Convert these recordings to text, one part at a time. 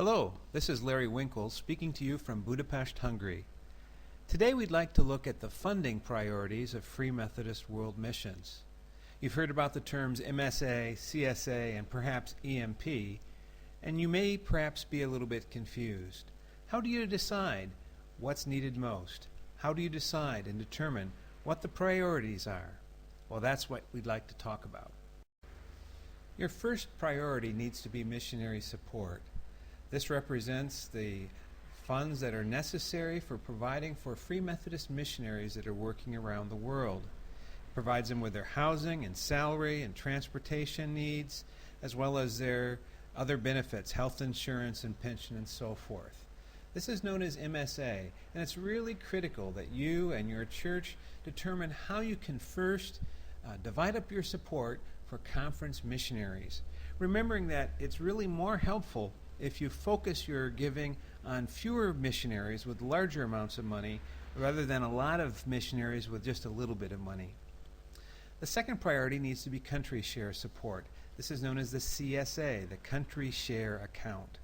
Hello, this is Larry Winkle speaking to you from Budapest, Hungary. Today we'd like to look at the funding priorities of Free Methodist World Missions. You've heard about the terms MSA, CSA, and perhaps EMP, and you may perhaps be a little bit confused. How do you decide what's needed most? How do you decide and determine what the priorities are? Well, that's what we'd like to talk about. Your first priority needs to be missionary support. This represents the funds that are necessary for providing for Free Methodist missionaries that are working around the world. It provides them with their housing and salary and transportation needs, as well as their other benefits, health insurance and pension and so forth. This is known as MSA, and it's really critical that you and your church determine how you can first divide up your support for conference missionaries, remembering that it's really more helpful if you focus your giving on fewer missionaries with larger amounts of money rather than a lot of missionaries with just a little bit of money. The second priority needs to be country share support. This is known as the CSA, the country share account.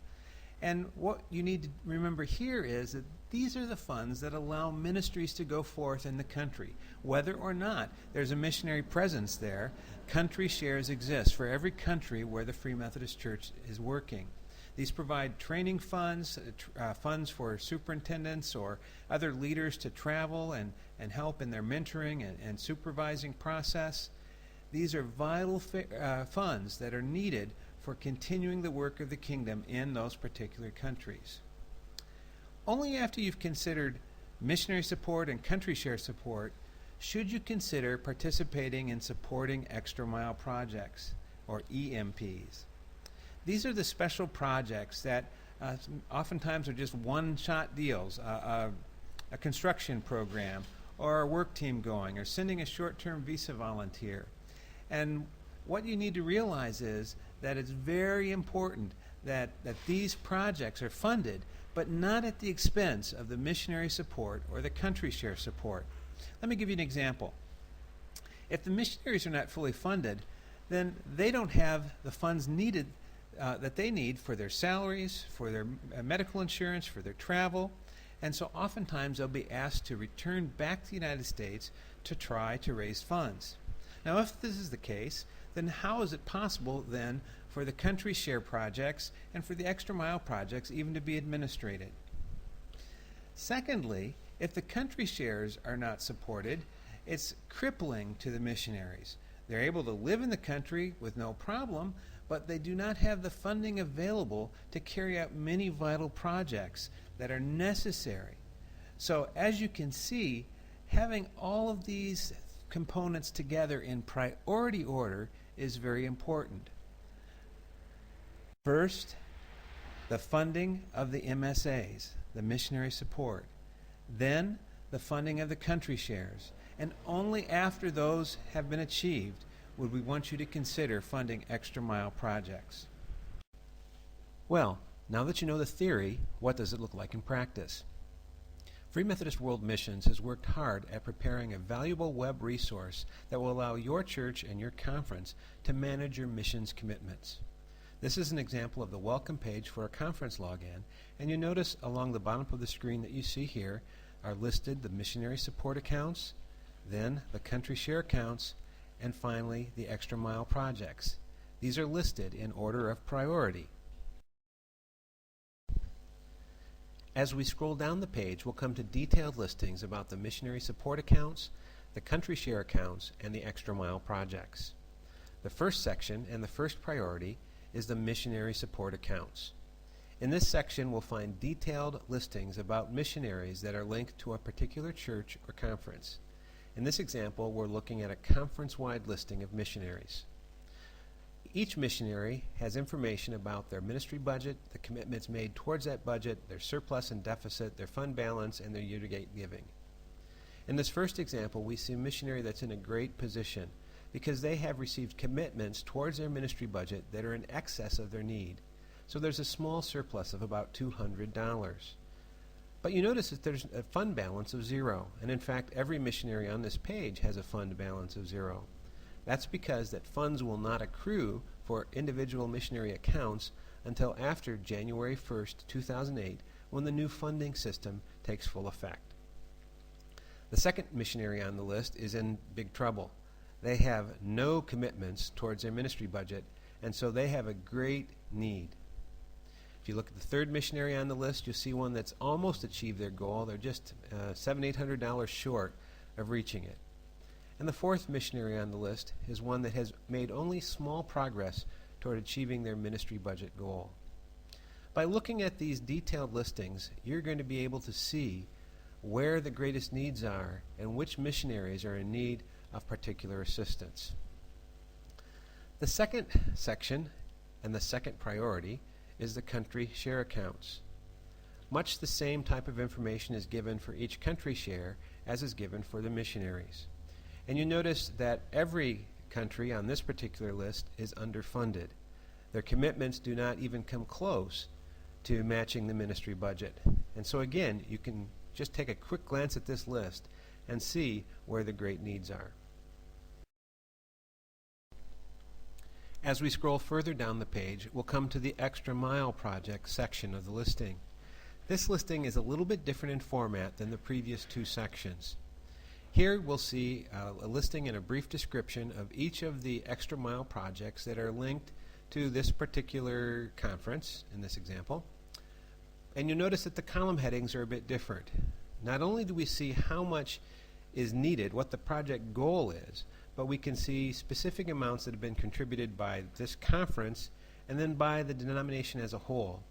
And what you need to remember here is that these are the funds that allow ministries to go forth in the country. Whether or not there's a missionary presence there, country shares exist for every country where the Free Methodist Church is working. These provide training funds, funds for superintendents or other leaders to travel and help in their mentoring and supervising process. These are vital funds that are needed for continuing the work of the kingdom in those particular countries. Only after you've considered missionary support and country share support should you consider participating in supporting extra mile projects, or EMPs. These are the special projects that oftentimes are just one-shot deals, a construction program, or a work team going, or sending a short-term visa volunteer. And what you need to realize is that it's very important that these projects are funded, but not at the expense of the missionary support or the country share support. Let me give you an example. If the missionaries are not fully funded, then they don't have the funds needed that they need for their salaries, for their medical insurance, for their travel, and so oftentimes they'll be asked to return back to the United States to try to raise funds. Now, if this is the case, then how is it possible then for the country share projects and for the extra mile projects even to be administrated? Secondly, if the country shares are not supported, it's crippling to the missionaries. They're able to live in the country with no problem, but they do not have the funding available to carry out many vital projects that are necessary. So as you can see, having all of these components together in priority order is very important. First, the funding of the MSAs, the missionary support. Then, the funding of the country shares. And only after those have been achieved would we want you to consider funding extra mile projects. Well, now that you know the theory, what does it look like in practice? Free Methodist World Missions has worked hard at preparing a valuable web resource that will allow your church and your conference to manage your missions commitments. This is an example of the welcome page for a conference login, and you notice along the bottom of the screen that you see here are listed the missionary support accounts, then the country share accounts, and finally the extra mile projects. These are listed in order of priority. As we scroll down the page, we'll come to detailed listings about the missionary support accounts, the country share accounts, and the extra mile projects. The first section and the first priority is the missionary support accounts. In this section, we'll find detailed listings about missionaries that are linked to a particular church or conference. In this example, we're looking at a conference-wide listing of missionaries. Each missionary has information about their ministry budget, the commitments made towards that budget, their surplus and deficit, their fund balance, and their year-to-date giving. In this first example, we see a missionary that's in a great position because they have received commitments towards their ministry budget that are in excess of their need. So there's a small surplus of about $200. But you notice that there's a fund balance of zero, and in fact every missionary on this page has a fund balance of zero. That's because that funds will not accrue for individual missionary accounts until after January 1st, 2008, when the new funding system takes full effect. The second missionary on the list is in big trouble. They have no commitments towards their ministry budget, and so they have a great need. If you look at the third missionary on the list, you'll see one that's almost achieved their goal. They're just $700-800 short of reaching it. And the fourth missionary on the list is one that has made only small progress toward achieving their ministry budget goal. By looking at these detailed listings, you're going to be able to see where the greatest needs are and which missionaries are in need of particular assistance. The second section and the second priority is the country share accounts. Much the same type of information is given for each country share as is given for the missionaries. And you notice that every country on this particular list is underfunded. Their commitments do not even come close to matching the ministry budget. And so again, you can just take a quick glance at this list and see where the great needs are. As we scroll further down the page, we'll come to the Extra Mile Project section of the listing. This listing is a little bit different in format than the previous two sections. Here we'll see a listing and a brief description of each of the Extra Mile projects that are linked to this particular conference, in this example. And you'll notice that the column headings are a bit different. Not only do we see how much is needed, what the project goal is, but we can see specific amounts that have been contributed by this conference and then by the denomination as a whole.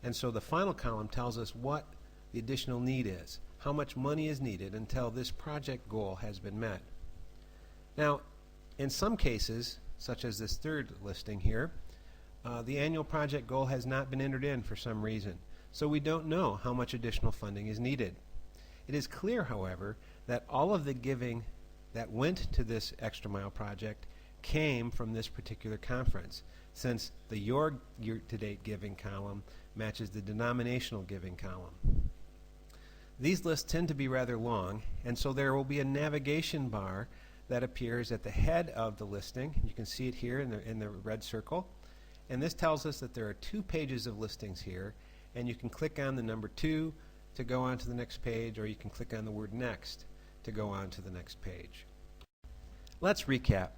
And so the final column tells us what the additional need is, how much money is needed until this project goal has been met. Now, in some cases, such as this third listing here, the annual project goal has not been entered in for some reason, so we don't know how much additional funding is needed. It is clear, however, that all of the giving that went to this Extra Mile project came from this particular conference, since the Your Year-to-Date Giving column matches the denominational giving column. These lists tend to be rather long, and so there will be a navigation bar that appears at the head of the listing. You can see it here in the red circle, and this tells us that there are 2 pages of listings here, and you can click on the number 2 to go on to the next page, or you can click on the word next to go on to the next page. Let's recap.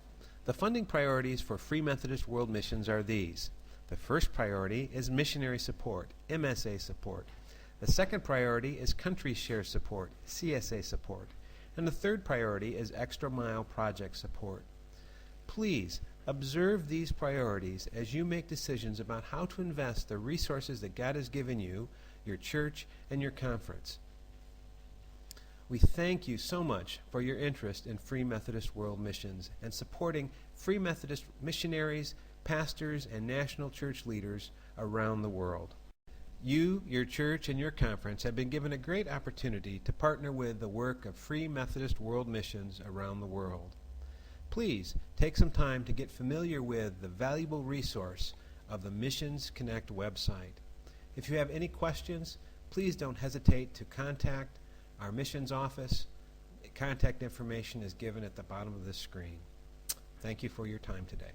The funding priorities for Free Methodist World Missions are these. The first priority is missionary support, MSA support. The second priority is country share support, CSA support. And the third priority is Extra Mile project support. Please observe these priorities as you make decisions about how to invest the resources that God has given you, your church, and your conference. We thank you so much for your interest in Free Methodist World Missions and supporting Free Methodist missionaries, pastors, and national church leaders around the world. You, your church, and your conference have been given a great opportunity to partner with the work of Free Methodist World Missions around the world. Please take some time to get familiar with the valuable resource of the Missions Connect website. If you have any questions, please don't hesitate to contact our missions office. Contact information is given at the bottom of this screen. Thank you for your time today.